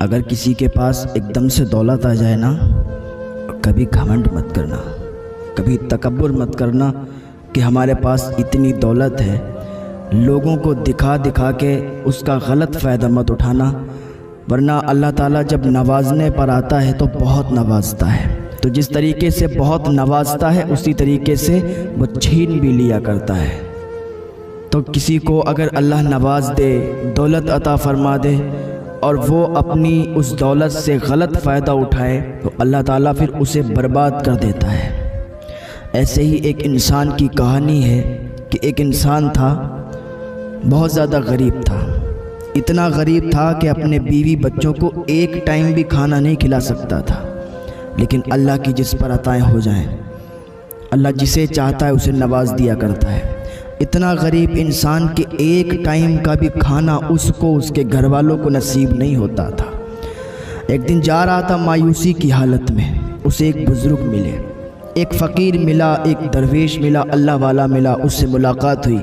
اگر کسی کے پاس ایک دم سے دولت آ جائے نا، کبھی گھمنڈ مت کرنا، کبھی تکبر مت کرنا کہ ہمارے پاس اتنی دولت ہے۔ لوگوں کو دکھا دکھا کے اس کا غلط فائدہ مت اٹھانا، ورنہ اللہ تعالیٰ جب نوازنے پر آتا ہے تو بہت نوازتا ہے۔ تو جس طریقے سے بہت نوازتا ہے اسی طریقے سے وہ چھین بھی لیا کرتا ہے۔ تو کسی کو اگر اللہ نواز دے، دولت عطا فرما دے، اور وہ اپنی اس دولت سے غلط فائدہ اٹھائے تو اللہ تعالیٰ پھر اسے برباد کر دیتا ہے۔ ایسے ہی ایک انسان کی کہانی ہے کہ ایک انسان تھا، بہت زیادہ غریب تھا، اتنا غریب تھا کہ اپنے بیوی بچوں کو ایک ٹائم بھی کھانا نہیں کھلا سکتا تھا۔ لیکن اللہ کی جس پر عطائیں ہو جائیں، اللہ جسے چاہتا ہے اسے نواز دیا کرتا ہے۔ اتنا غریب انسان کہ ایک ٹائم کا بھی کھانا اس کو اس کے گھر والوں کو نصیب نہیں ہوتا تھا۔ ایک دن جا رہا تھا مایوسی کی حالت میں، اسے ایک بزرگ ملے، ایک فقیر ملا، ایک درویش ملا، اللہ والا ملا، اس سے ملاقات ہوئی۔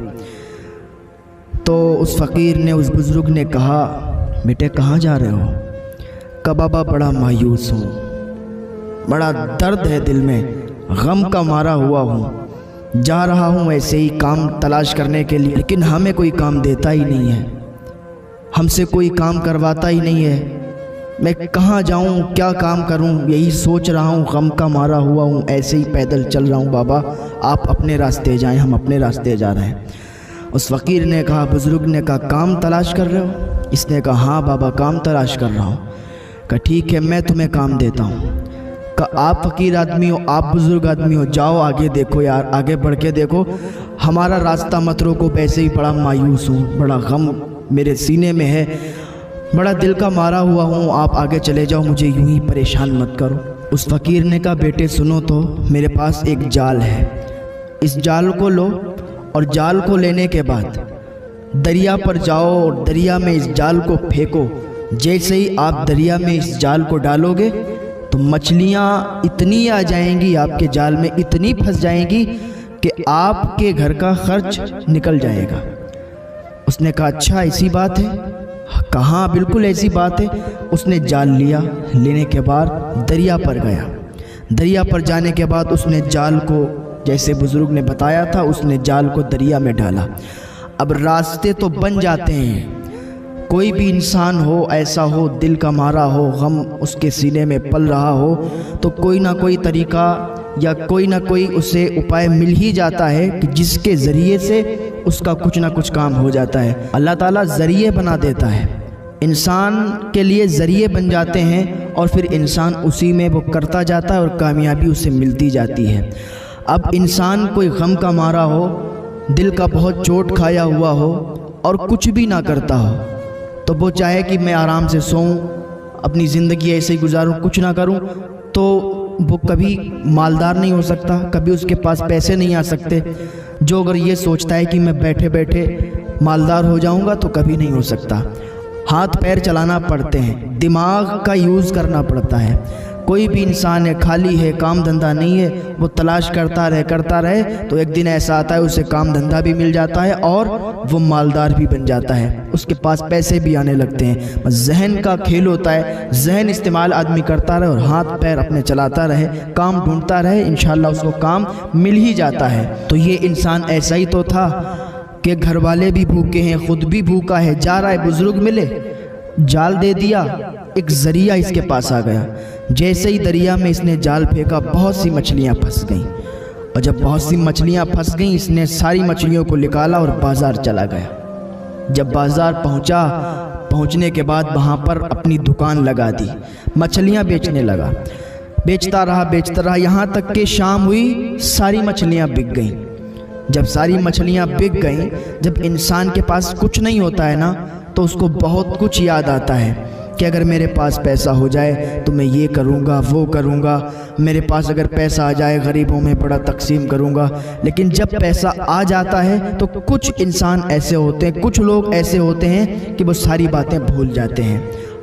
تو اس فقیر نے، اس بزرگ نے کہا، بیٹے کہاں جا رہے ہو؟ کہا بابا بڑا مایوس ہوں، بڑا درد ہے دل میں، غم کا مارا ہوا ہوں، جا رہا ہوں ایسے ہی کام تلاش کرنے کے لیے، لیکن ہمیں کوئی کام دیتا ہی نہیں ہے، ہم سے کوئی کام کرواتا ہی نہیں ہے، میں کہاں جاؤں، کیا کام کروں، یہی سوچ رہا ہوں، غم کا مارا ہوا ہوں، ایسے ہی پیدل چل رہا ہوں، بابا آپ اپنے راستے جائیں، ہم اپنے راستے جا رہے ہیں۔ اس فقیر نے کہا، بزرگ نے کہا کام تلاش کر رہے ہو؟ اس نے کہا ہاں بابا کام تلاش کر رہا ہوں۔ کہا ٹھیک ہے میں تمہیں کام دیتا ہوں۔ کہا آپ فقیر آدمی ہو، آپ بزرگ آدمی ہو، جاؤ آگے دیکھو یار، آگے بڑھ کے دیکھو، ہمارا راستہ مت روکو، ویسے ہی بڑا مایوس ہوں، بڑا غم میرے سینے میں ہے، بڑا دل کا مارا ہوا ہوں، آپ آگے چلے جاؤ، مجھے یوں ہی پریشان مت کرو۔ اس فقیر نے کہا بیٹے سنو تو، میرے پاس ایک جال ہے، اس جال کو لو، اور جال کو لینے کے بعد دریا پر جاؤ اور دریا میں اس جال کو پھینکو۔ جیسے ہی آپ دریا میں اس جال کو ڈالو گے تو مچھلیاں اتنی آ جائیں گی آپ کے جال میں، اتنی پھنس جائیں گی کہ آپ کے گھر کا خرچ نکل جائے گا۔ اس نے کہا اچھا ایسی بات ہے؟ کہاں بالکل ایسی بات ہے۔ اس نے جال لیا، لینے کے بعد دریا پر گیا، دریا پر جانے کے بعد اس نے جال کو جیسے بزرگ نے بتایا تھا، اس نے جال کو دریا میں ڈالا۔ اب راستے تو بن جاتے ہیں، کوئی بھی انسان ہو ایسا ہو، دل کا مارا ہو، غم اس کے سینے میں پل رہا ہو، تو کوئی نہ کوئی طریقہ یا کوئی نہ کوئی اسے اپائے مل ہی جاتا ہے کہ جس کے ذریعے سے اس کا کچھ نہ کچھ کام ہو جاتا ہے۔ اللہ تعالیٰ ذریعے بنا دیتا ہے، انسان کے لیے ذریعے بن جاتے ہیں، اور پھر انسان اسی میں وہ کرتا جاتا ہے اور کامیابی اسے ملتی جاتی ہے۔ اب انسان کوئی غم کا مارا ہو، دل کا بہت چوٹ کھایا ہوا ہو اور کچھ بھی نہ کرتا ہو، تو وہ چاہے کہ میں آرام سے سوؤں، اپنی زندگی ایسے ہی گزاروں، کچھ نہ کروں، تو وہ کبھی مالدار نہیں ہو سکتا، کبھی اس کے پاس پیسے نہیں آ سکتے۔ جو اگر یہ سوچتا ہے کہ میں بیٹھے بیٹھے مالدار ہو جاؤں گا تو کبھی نہیں ہو سکتا۔ ہاتھ پیر چلانا پڑتے ہیں، دماغ کا یوز کرنا پڑتا ہے۔ کوئی بھی انسان ہے خالی ہے، کام دھندہ نہیں ہے، وہ تلاش کرتا رہے تو ایک دن ایسا آتا ہے اسے کام دھندہ بھی مل جاتا ہے اور وہ مالدار بھی بن جاتا ہے، اس کے پاس پیسے بھی آنے لگتے ہیں۔ ذہن کا کھیل ہوتا ہے، ذہن استعمال آدمی کرتا رہے اور ہاتھ پیر اپنے چلاتا رہے، کام ڈھونڈتا رہے، انشاءاللہ اس کو کام مل ہی جاتا ہے۔ تو یہ انسان ایسا ہی تو تھا کہ گھر والے بھی بھوکے ہیں، خود بھی بھوکا ہے، جا رہا ہے، بزرگ ملے، جال دے دیا، ایک ذریعہ اس کے پاس آ گیا۔ جیسے ہی دریا میں اس نے جال پھینکا بہت سی مچھلیاں پھنس گئیں، اور جب بہت سی مچھلیاں پھنس گئیں اس نے ساری مچھلیوں کو نکالا اور بازار چلا گیا۔ جب بازار پہنچنے کے بعد وہاں پر اپنی دکان لگا دی، مچھلیاں بیچنے لگا، بیچتا رہا یہاں تک کہ شام ہوئی، ساری مچھلیاں بک گئیں۔ جب ساری مچھلیاں بک گئیں، جب انسان کے پاس کچھ نہیں ہوتا ہے نا تو اس کو بہت کچھ یاد آتا ہے کہ اگر میرے پاس پیسہ ہو جائے تو میں یہ کروں گا، وہ کروں گا، میرے پاس اگر پیسہ آ جائے غریبوں میں بڑا تقسیم کروں گا۔ لیکن جب پیسہ آ جاتا ہے تو کچھ انسان ایسے ہوتے ہیں، کچھ لوگ ایسے ہوتے ہیں کہ وہ ساری باتیں بھول جاتے ہیں۔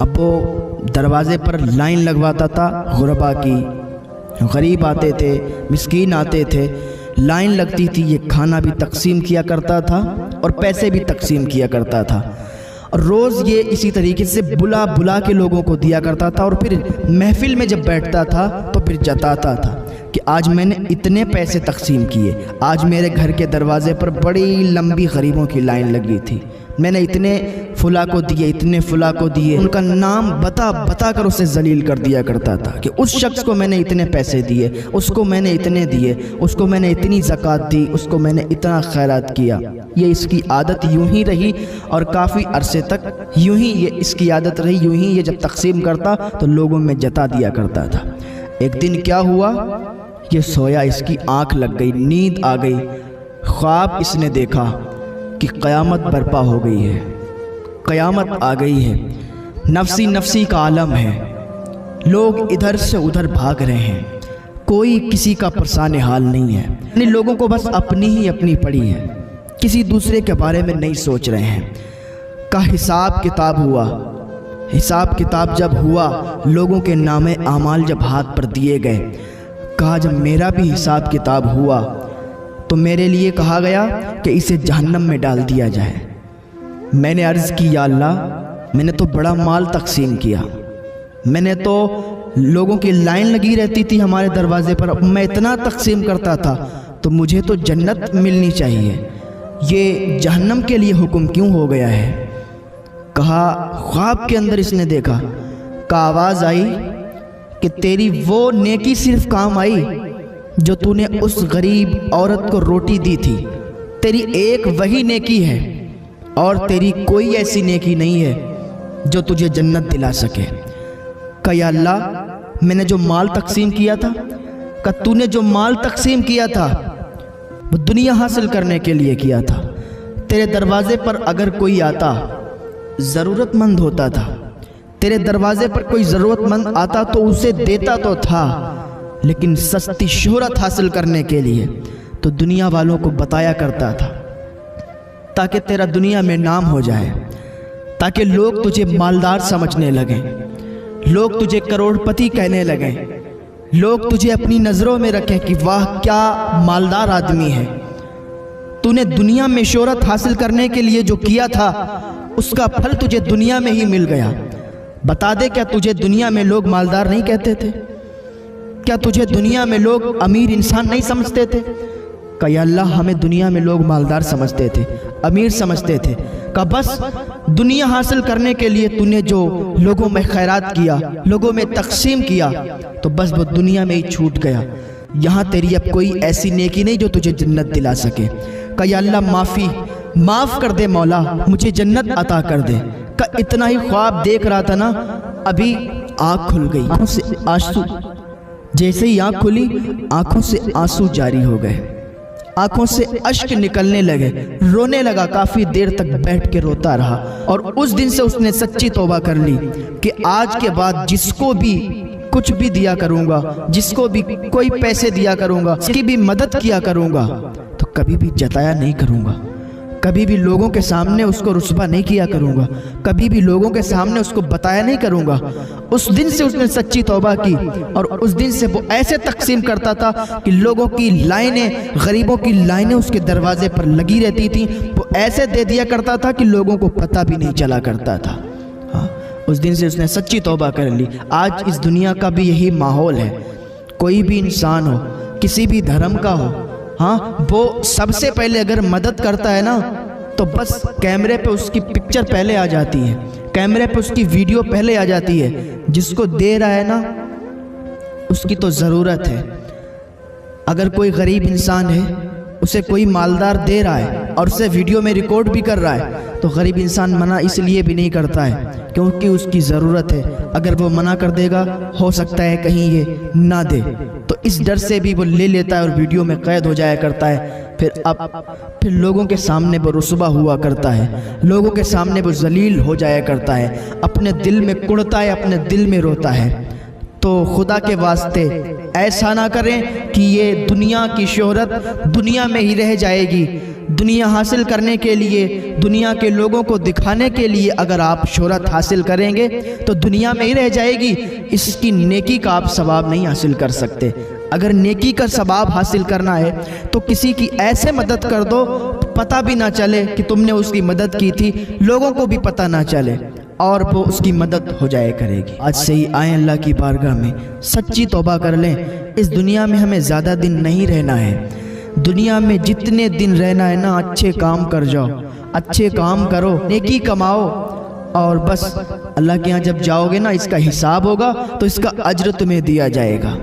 اب وہ دروازے پر لائن لگواتا تھا غربا کی، غریب آتے تھے، مسکین آتے تھے، لائن لگتی تھی، یہ کھانا بھی تقسیم کیا کرتا تھا اور پیسے بھی تقسیم کیا کرتا تھا، اور روز یہ اسی طریقے سے بلا بلا کے لوگوں کو دیا کرتا تھا، اور پھر محفل میں جب بیٹھتا تھا تو پھر جتاتا تھا کہ آج میں نے اتنے پیسے تقسیم کیے، آج میرے گھر کے دروازے پر بڑی لمبی غریبوں کی لائن لگی تھی، میں نے اتنے فلاں کو دیے، اتنے فلاں کو دیے، ان کا نام بتا بتا کر اسے ذلیل کر دیا کرتا تھا کہ اس شخص کو میں نے اتنے پیسے دیے، اس کو میں نے اتنے دیے، اس کو میں نے اتنی زکوٰۃ دی، اس کو میں نے اتنا خیرات کیا۔ یہ اس کی عادت یوں ہی رہی اور کافی عرصے تک یوں ہی یہ اس کی عادت رہی، یوں ہی یہ جب تقسیم کرتا تو لوگوں میں جتا دیا کرتا تھا۔ ایک دن کیا ہوا، یہ سویا، اس کی آنکھ لگ گئی، نیند آ گئی، خواب اس نے دیکھا کہ قیامت برپا ہو گئی ہے، قیامت آ گئی ہے، نفسی نفسی کا عالم ہے، لوگ ادھر سے ادھر بھاگ رہے ہیں، کوئی کسی کا پرسان حال نہیں ہے، یعنی لوگوں کو بس اپنی ہی اپنی پڑی ہے، کسی دوسرے کے بارے میں نہیں سوچ رہے ہیں۔ کا حساب کتاب ہوا، حساب کتاب جب ہوا، لوگوں کے نام اعمال جب ہاتھ پر دیے گئے، کہا جب میرا بھی حساب کتاب ہوا تو میرے لیے کہا گیا کہ اسے جہنم میں ڈال دیا جائے۔ میں نے عرض کی یا اللہ، میں نے تو بڑا مال تقسیم کیا، میں نے تو لوگوں کی لائن لگی رہتی تھی ہمارے دروازے پر، میں اتنا تقسیم کرتا تھا تو مجھے تو جنت ملنی چاہیے، یہ جہنم کے لیے حکم کیوں ہو گیا ہے؟ کہا خواب کے اندر اس نے دیکھا، کہ آواز آئی کہ تیری وہ نیکی صرف کام آئی جو تو نے اس غریب عورت کو روٹی دی تھی، تیری ایک وہی نیکی ہے اور تیری کوئی ایسی نیکی نہیں ہے جو تجھے جنت دلا سکے۔ کہ یا اللہ، میں نے جو مال تقسیم کیا تھا، کہ تو نے جو مال تقسیم کیا تھا وہ دنیا حاصل کرنے کے لیے کیا تھا، تیرے دروازے پر اگر کوئی آتا ضرورت مند ہوتا تھا، تیرے دروازے پر کوئی ضرورت مند آتا تو اسے دیتا تو تھا، لیکن سستی شہرت حاصل کرنے کے لیے تو دنیا والوں کو بتایا کرتا تھا، تاکہ تیرا دنیا میں نام ہو جائے، تاکہ لوگ تجھے مالدار سمجھنے لگیں، لوگ تجھے کروڑ پتی کہنے لگیں، لوگ تجھے اپنی نظروں میں رکھیں کہ واہ کیا مالدار آدمی ہے۔ تو نے دنیا میں شہرت حاصل کرنے کے لیے جو کیا تھا اس کا پھل تجھے دنیا میں ہی مل گیا۔ بتا دے، کیا تجھے دنیا میں لوگ مالدار نہیں کہتے تھے؟ کیا تجھے دنیا میں لوگ امیر انسان نہیں سمجھتے تھے؟ کہ یا اللہ، ہمیں دنیا میں لوگ مالدار سمجھتے تھے، امیر سمجھتے تھے، کہ بس دنیا حاصل کرنے کے لیے تو نے جو لوگوں میں خیرات کیا، لوگوں میں تقسیم کیا، تو بس وہ دنیا میں ہی چھوٹ گیا، یہاں تیری اب کوئی ایسی نیکی نہیں جو تجھے جنت دلا سکے۔ کہ یا اللہ، معاف کر دے مولا، مجھے جنت عطا کر دے۔ کہ اتنا ہی خواب دیکھ رہا تھا نا، ابھی آنکھ کھل گئی، آنکھوں سے آنسو، جیسے ہی آنکھ کھلی آنکھوں سے آنسو جاری ہو گئے، آنکھوں سے اشک نکلنے لگے، رونے لگا، کافی دیر تک بیٹھ کے روتا رہا، اور اس دن سے اس نے سچی توبہ کر لی کہ آج کے بعد جس کو بھی کچھ بھی دیا کروں گا، جس کو بھی کوئی پیسے دیا کروں گا، اس کی بھی مدد کیا کروں گا، تو کبھی بھی جتایا نہیں کروں گا، کبھی بھی لوگوں کے سامنے اس کو رسوا نہیں کیا کروں گا، کبھی بھی لوگوں کے سامنے اس کو بتایا نہیں کروں گا۔ اس دن سے اس نے سچی توبہ کی، اور اس دن سے وہ ایسے تقسیم کرتا تھا کہ لوگوں کی لائنیں، غریبوں کی لائنیں اس کے دروازے پر لگی رہتی تھیں، وہ ایسے دے دیا کرتا تھا کہ لوگوں کو پتہ بھی نہیں چلا کرتا تھا۔ اس دن سے اس نے سچی توبہ کر لی۔ آج اس دنیا کا بھی یہی ماحول ہے، کوئی بھی انسان ہو، کسی بھی دھرم کا ہو، وہ سب سے پہلے اگر مدد کرتا ہے نا تو بس کیمرے پہ اس کی پکچر پہلے آ جاتی ہے، کیمرے پہ اس کی ویڈیو پہلے آ جاتی ہے۔ جس کو دے رہا ہے نا اس کی تو ضرورت ہے۔ اگر کوئی غریب انسان ہے، اسے کوئی مالدار دے رہا ہے اور اسے ویڈیو میں ریکارڈ بھی کر رہا ہے، تو غریب انسان منع اس لیے بھی نہیں کرتا ہے کیونکہ اس کی ضرورت ہے۔ اگر وہ منع کر دے گا ہو سکتا ہے کہیں یہ نہ دے، تو اس ڈر سے بھی وہ لے لیتا ہے اور ویڈیو میں قید ہو جایا کرتا ہے۔ پھر لوگوں کے سامنے وہ رسوا ہوا کرتا ہے، لوگوں کے سامنے وہ ذلیل ہو جایا کرتا ہے، اپنے دل میں کڑتا ہے، اپنے دل میں روتا ہے۔ تو خدا کے واسطے ایسا نہ کریں کہ یہ دنیا کی شہرت دنیا میں ہی رہ جائے گی، دنیا حاصل کرنے کے لیے، دنیا کے لوگوں کو دکھانے کے لیے اگر آپ شہرت حاصل کریں گے تو دنیا میں ہی رہ جائے گی، اس کی نیکی کا آپ ثواب نہیں حاصل کر سکتے۔ اگر نیکی کا ثواب حاصل کرنا ہے تو کسی کی ایسے مدد کر دو پتہ بھی نہ چلے کہ تم نے اس کی مدد کی تھی، لوگوں کو بھی پتہ نہ چلے، اور وہ اس کی مدد ہو جائے کرے گی۔ آج سے ہی آئیں اللہ کی بارگاہ میں، سچی توبہ کر لیں۔ اس دنیا میں ہمیں زیادہ دن نہیں رہنا ہے، دنیا میں جتنے دن رہنا ہے نا اچھے کام کر جاؤ، اچھے کام کرو، نیکی کماؤ، اور بس اللہ کے ہاں جب جاؤ گے نا اس کا حساب ہوگا تو اس کا اجر تمہیں دیا جائے گا۔